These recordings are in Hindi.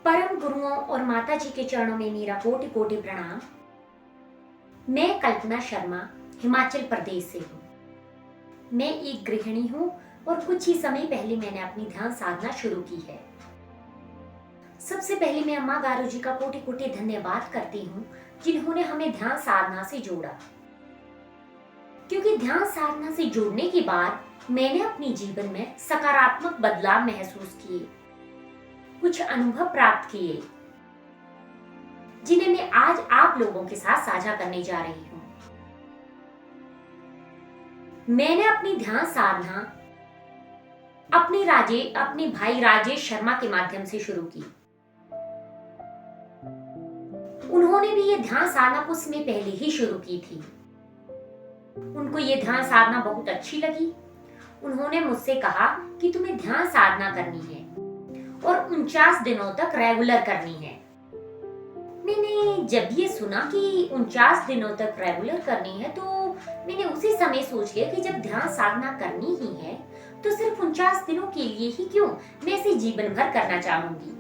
परम गुरुओं और माता जी के चरणों में मेरा कोटि कोटि प्रणाम। मैं कल्पना शर्मा हिमाचल प्रदेश से हूँ। मैं एक गृहिणी हूँ और कुछ ही समय पहले मैंने अपनी ध्यान साधना शुरू की है। सबसे पहले मैं अम्मा गारू जी का कोटि कोटि धन्यवाद करती हूँ जिन्होंने हमें ध्यान साधना से जोड़ा, क्योंकि ध्यान साधना से जुड़ने के बाद मैंने अपने जीवन में सकारात्मक बदलाव महसूस किए, कुछ अनुभव प्राप्त किए जिन्हें मैं आज आप लोगों के साथ साझा करने जा रही हूँ। मैंने अपनी ध्यान साधना अपने भाई राजेश शर्मा के माध्यम से शुरू की। उन्होंने भी ये ध्यान साधना कुछ समय पहले ही शुरू की थी। उनको ये ध्यान साधना बहुत अच्छी लगी। उन्होंने मुझसे कहा कि तुम्हें ध्यान साधना करनी है और 49 दिनों तक रेगुलर करनी है। मैंने जब ये सुना कि 49 दिनों तक रेगुलर करनी है तो मैंने उसी समय सोच लिया कि जब ध्यान साधना करनी ही है तो सिर्फ 49 दिनों के लिए ही क्यों, मैं इसे जीवन भर करना चाहूंगी।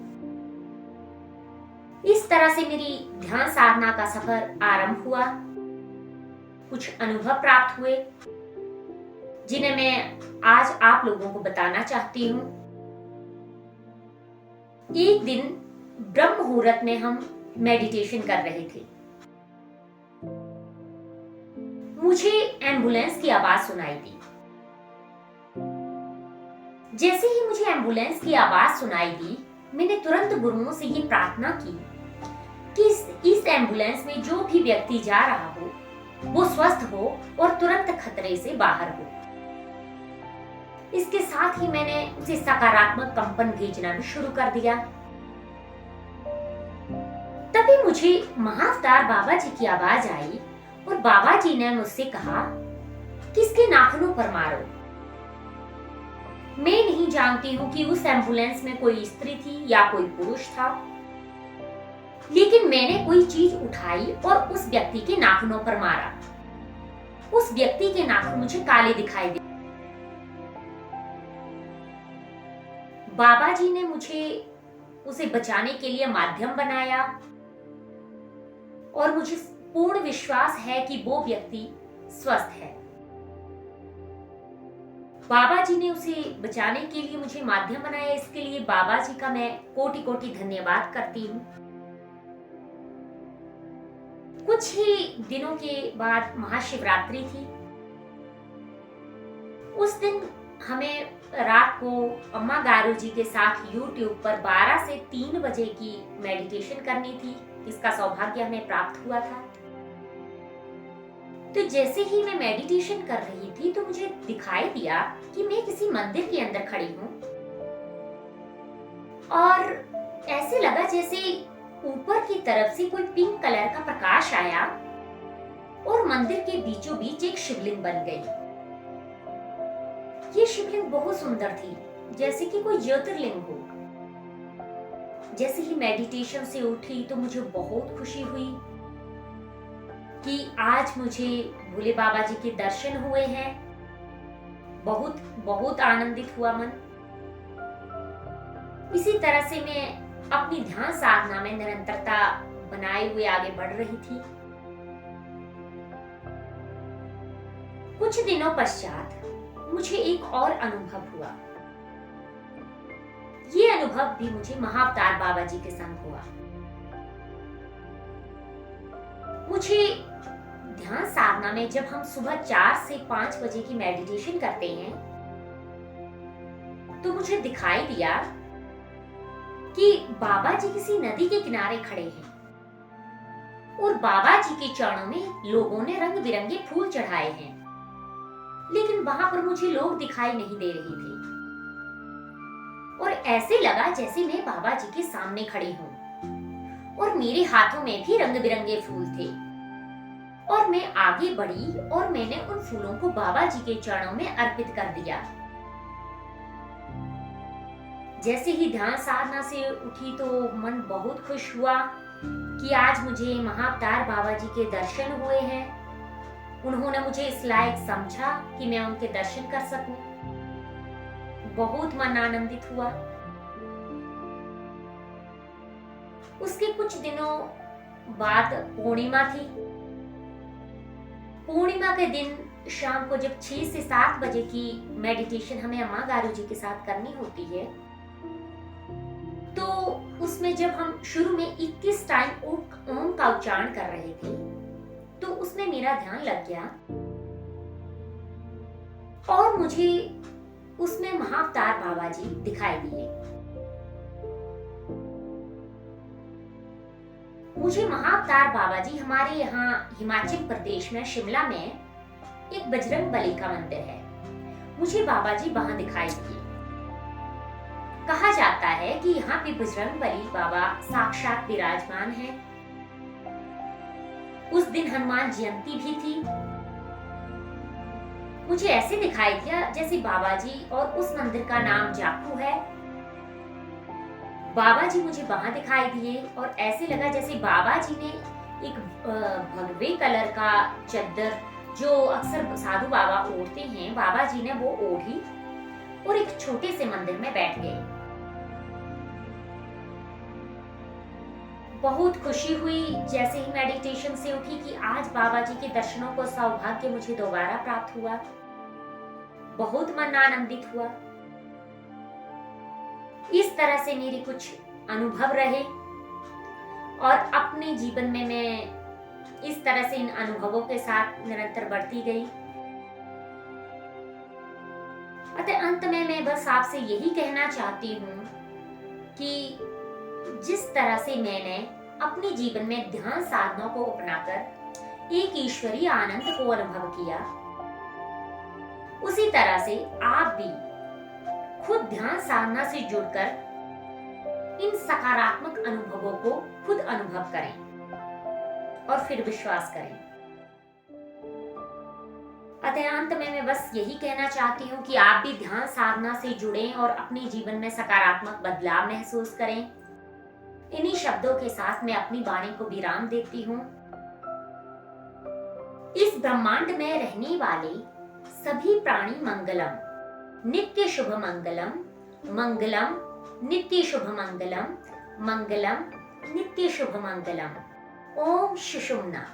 इस तरह से मेरी ध्यान साधना का सफर आरंभ हुआ। कुछ अनुभव प्राप्त हुए जिन्हें मैं आज आप लोगों को बताना चाहती हूँ। एक दिन ब्रह्म मुहूर्त में हम मेडिटेशन कर रहे थे। मुझे एम्बुलेंस की आवाज सुनाई दी। जैसे ही मुझे एम्बुलेंस की आवाज सुनाई दी, मैंने तुरंत गुरुओं से ये प्रार्थना की कि इस एम्बुलेंस में जो भी व्यक्ति जा रहा हो वो स्वस्थ हो और तुरंत खतरे से बाहर हो। इसके साथ ही मैंने उसे सकारात्मक कंपन भेजना भी शुरू कर दिया। तभी मुझे महाअवतार बाबा जी की आवाज आई और बाबा जी ने मुझसे कहा कि इसके नाखूनों पर मारो। मैं नहीं जानती हूँ कि उस एम्बुलेंस में कोई स्त्री थी या कोई पुरुष था, लेकिन मैंने कोई चीज उठाई और उस व्यक्ति के नाखूनों पर मारा। उस व्यक्ति के नाखून मुझे काले दिखाई दे। बाबा जी ने मुझे उसे बचाने के लिए माध्यम बनाया और मुझे पूर्ण विश्वास है कि वो व्यक्ति स्वस्थ है। बाबा जी ने उसे बचाने के लिए मुझे माध्यम बनाया, इसके लिए बाबा जी का मैं कोटि कोटि धन्यवाद करती हूँ। कुछ ही दिनों के बाद महाशिवरात्रि थी। उस दिन हमें रात को अम्मा गारू जी के साथ YouTube पर 12 से 3 बजे की मेडिटेशन करनी थी। इसका सौभाग्य हमें प्राप्त हुआ था। तो जैसे ही मैं मेडिटेशन कर रही थी तो मुझे दिखाई दिया कि मैं किसी मंदिर के अंदर खड़ी हूँ और ऐसे लगा जैसे ऊपर की तरफ से कोई पिंक कलर का प्रकाश आया और मंदिर के बीचों बीच एक शिवलिंग बन गई। ये शिवलिंग बहुत सुंदर थी, जैसे कि कोई ज्योतिर्लिंग हो। जैसे ही मेडिटेशन से उठी तो मुझे बहुत खुशी हुई कि आज मुझे भोले बाबा जी के दर्शन हुए हैं। बहुत बहुत आनंदित हुआ मन। इसी तरह से मैं अपनी ध्यान साधना में निरंतरता बनाए हुए आगे बढ़ रही थी। कुछ दिनों पश्चात मुझे एक और अनुभव हुआ। ये अनुभव भी मुझे महाअवतार बाबा जी के संग हुआ। मुझे ध्यान साधना में जब हम सुबह 4 से 5 बजे की मेडिटेशन करते हैं तो मुझे दिखाई दिया कि बाबा जी किसी नदी के किनारे खड़े हैं और बाबा जी के चरणों में लोगों ने रंग बिरंगे फूल चढ़ाए हैं, लेकिन वहां पर मुझे लोग दिखाई नहीं दे रहे थे और ऐसे लगा जैसे मैं बाबा जी के सामने खड़ी हूँ और मेरे हाथों में भी रंग बिरंगे फूल थे। और मैं आगे बढ़ी और मैंने उन फूलों को बाबा जी के चरणों में अर्पित कर दिया। जैसे ही ध्यान साधना से उठी तो मन बहुत खुश हुआ कि आज मुझे महाअवतार बाबा जी के दर्शन हुए हैं। उन्होंने मुझे इस लायक समझा कि मैं उनके दर्शन कर सकूं। बहुत मन आनंदित हुआ। उसके कुछ दिनों बाद पूर्णिमा थी। पूर्णिमा के दिन शाम को जब 6 से 7 बजे की मेडिटेशन हमें अम्मा गारू जी के साथ करनी होती है, तो उसमें जब हम शुरू में 21 टाइम ओम का उच्चारण कर रहे थे, तो उसमें मेरा ध्यान लग गया और मुझे उसमें महाअवतार बाबा जी दिखाई दिए। मुझे महाअवतार बाबा जी हमारे यहाँ हिमाचल प्रदेश में शिमला में एक बजरंग बली का मंदिर है, मुझे बाबा जी वहां दिखाई दिए। कहा जाता है कि यहाँ पे बजरंग बली बाबा साक्षात विराजमान है। उस दिन हनुमान जयंती भी थी। मुझे ऐसे दिखाई दिया जैसे बाबा जी और उस मंदिर का नाम जाखू है। बाबा जी मुझे वहां दिखाई दिए और ऐसे लगा जैसे बाबा जी ने एक भगवे कलर का चद्दर जो अक्सर साधु बाबा ओढ़ते हैं, बाबा जी ने वो ओढ़ी और एक छोटे से मंदिर में बैठ गए। बहुत खुशी हुई जैसे ही मेडिटेशन से उठी कि आज बाबा जी के दर्शनों को सौभाग्य मुझे दोबारा प्राप्त हुआ। बहुत मन आनंदित हुआ। इस तरह से मेरे कुछ अनुभव रहे और अपने जीवन में मैं इस तरह से इन अनुभवों के साथ निरंतर बढ़ती गई। अतः अंत में मैं बस आपसे यही कहना चाहती हूँ कि जिस तरह से मैंने अपने जीवन में ध्यान साधना को अपनाकर एक ईश्वरीय आनंद को अनुभव किया, उसी तरह से आप भी खुद ध्यान साधना से जुड़कर इन सकारात्मक अनुभवों को खुद अनुभव करें और फिर विश्वास करें। अतः अंत में मैं बस यही कहना चाहती हूँ कि आप भी ध्यान साधना से जुड़ें और अपने जीवन में सकारात्मक बदलाव महसूस करें। इन्हीं शब्दों के साथ मैं अपनी वाणी को विराम देती हूँ। इस ब्रह्मांड में रहने वाले सभी प्राणी मंगलम, नित्य शुभ मंगलम, मंगलम नित्य शुभ मंगलम, मंगलम नित्य शुभ मंगलम। ओम सुषुम्ना।